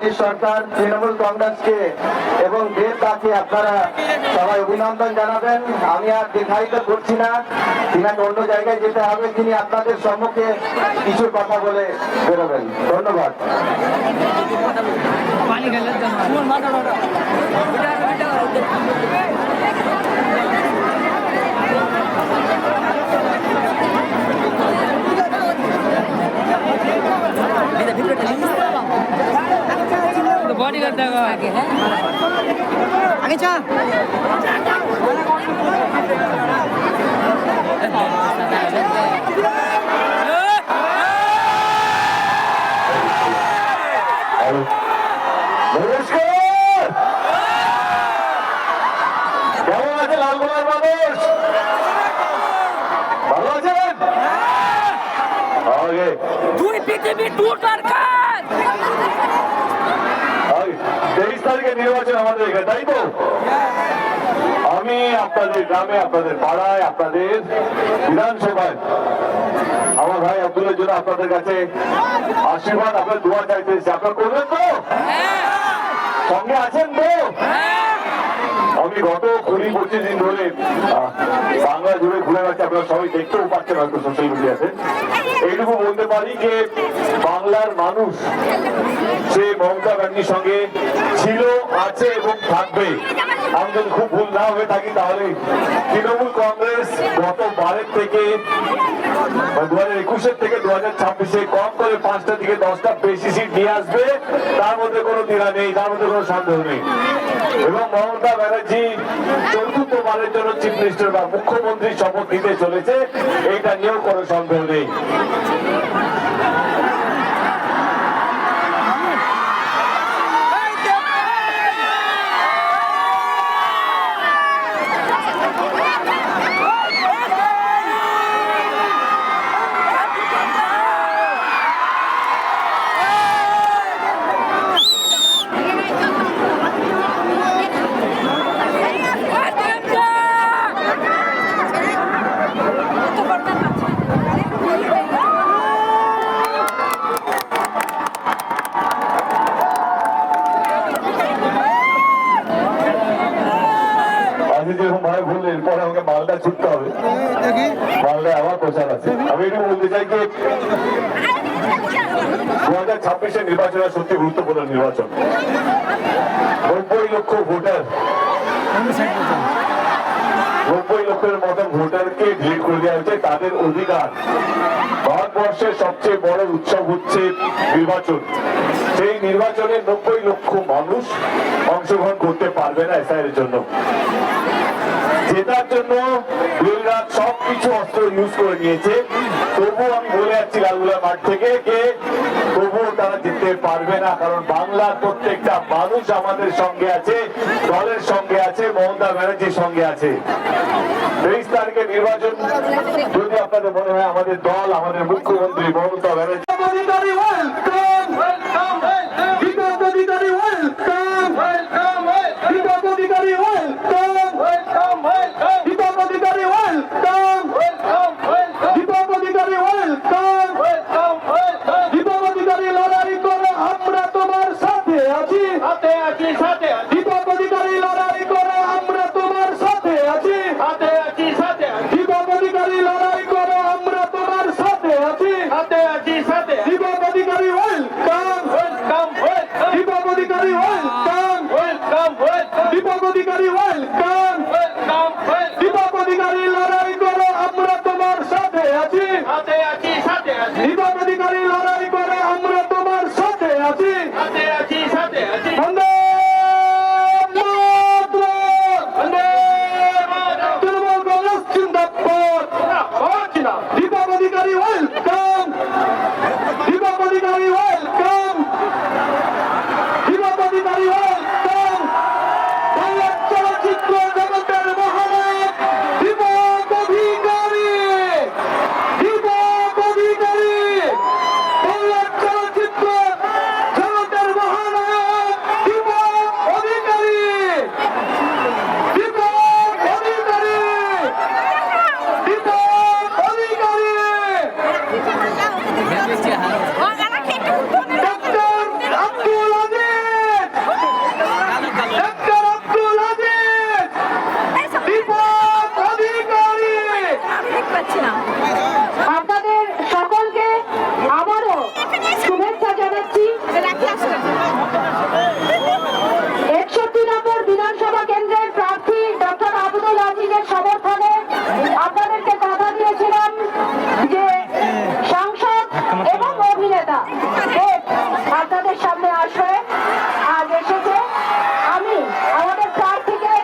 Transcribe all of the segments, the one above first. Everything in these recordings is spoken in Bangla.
ব্যানার্জি সরকার তৃণমূল কংগ্রেসকে এবং দেবদাকে আপনারা সবাই অভিনন্দন জানাবেন। আমি আর দীর্ঘায়িত করছি না, তিনাকে অন্য জায়গায় যেতে হবে, তিনি আপনাদের সম্মুখে কিছু কথা বলে বেরোবেন। ধন্যবাদ। बॉडीगार्ड देखो आगे है आगे चल কেমন আছে লালগোলার মানুষ? ভালো আছেন? আগে তুই পৃথিবী টুটার কাজ 23 তারিখে নির্বাচন আমাদের এখানে, তাই তো? আমি আপনাদের গ্রামে, আপনাদের পাড়ায়, আপনাদের বিধানসভায় আমার ভাই আব্দুলের জন্য আপনাদের কাছে আশীর্বাদ, আপনার দোয়া চাইতে এসেছি। আপনারা করবেন তো? সঙ্গে আছেন তো? আমি গত 20-25 দিন ধরে বাংলা জুড়ে ঘুরে গেছে, আপনারা সবাই দেখতেও পাচ্ছেন হয়তো সোশ্যাল মিডিয়াতে। এইটুকু বলতে পারি যে বাংলার মানুষ সে মমতা ব্যানার্জির সঙ্গে ছিল, আছে এবং থাকবে। আমি যদি খুব ভুল না হয়ে থাকি তাহলে তৃণমূল কংগ্রেস গতবারের থেকে 2021 থেকে 2026 কম করে 5টা থেকে 10টা বেশি সিট নিয়ে আসবে, তার মধ্যে কোনো দ্বিধা নেই, তার মধ্যে কোনো সন্দেহ নেই। এবং মমতা ব্যানার্জি চতুর্থবারের জন্য চিফ মিনিস্টার বা মুখ্যমন্ত্রী শপথ নিতে চলেছে, এইটা নিয়েও কোনো সন্দেহ নেই। যেরকম ভাবে বললেন পরে আমাকে মালদা ছুটতে হবে, মালদায় আবার প্রচার আছে। আমি এটুকু বলতে চাই যে 2026 নির্বাচন সত্যি গুরুত্বপূর্ণ নির্বাচন। 90 লক্ষ ভোটার, 90 লক্ষের মতন ভোটারকে ডিলিট করে দেওয়া হয়েছে, তাদের অধিকার। ভারতবর্ষের সবচেয়ে বড় উৎসব হচ্ছে নির্বাচন। সেই নির্বাচনে 90 লক্ষ মানুষ অংশগ্রহণ করতে পারবে না এসআইয়ের জন্য। জেতার জন্য বিরোধীরা সবকিছু অস্ত্র ইউজ করে নিয়েছে, তবুও আমি বলে যাচ্ছি লালগোলা মাঠ থেকে যে তবুও তারা জিততে পারবে না, কারণ বাংলার প্রত্যেকটা মানুষ আমাদের সঙ্গে আছে, দলের সঙ্গে আছে, মমতা ব্যানার্জির সঙ্গে আছে। 23 তারিখে নির্বাচন যদি আপনাদের মনে হয় আমাদের দল, আমাদের মুখ্যমন্ত্রী মমতা ব্যানার্জি চেয়েছিলাম যে সাংসদ এবং অভিনেতা দেব আপনাদের সামনে আসবে, আজ এসেছে। আমি আমাদের প্রার্থীকে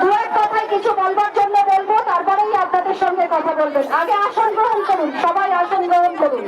দু এক কথায় কিছু বলবার জন্য বলবো, তারপরেই আপনাদের সঙ্গে কথা বলবেন। আগে আসন গ্রহণ করুন, সবাই আসন গ্রহণ করুন।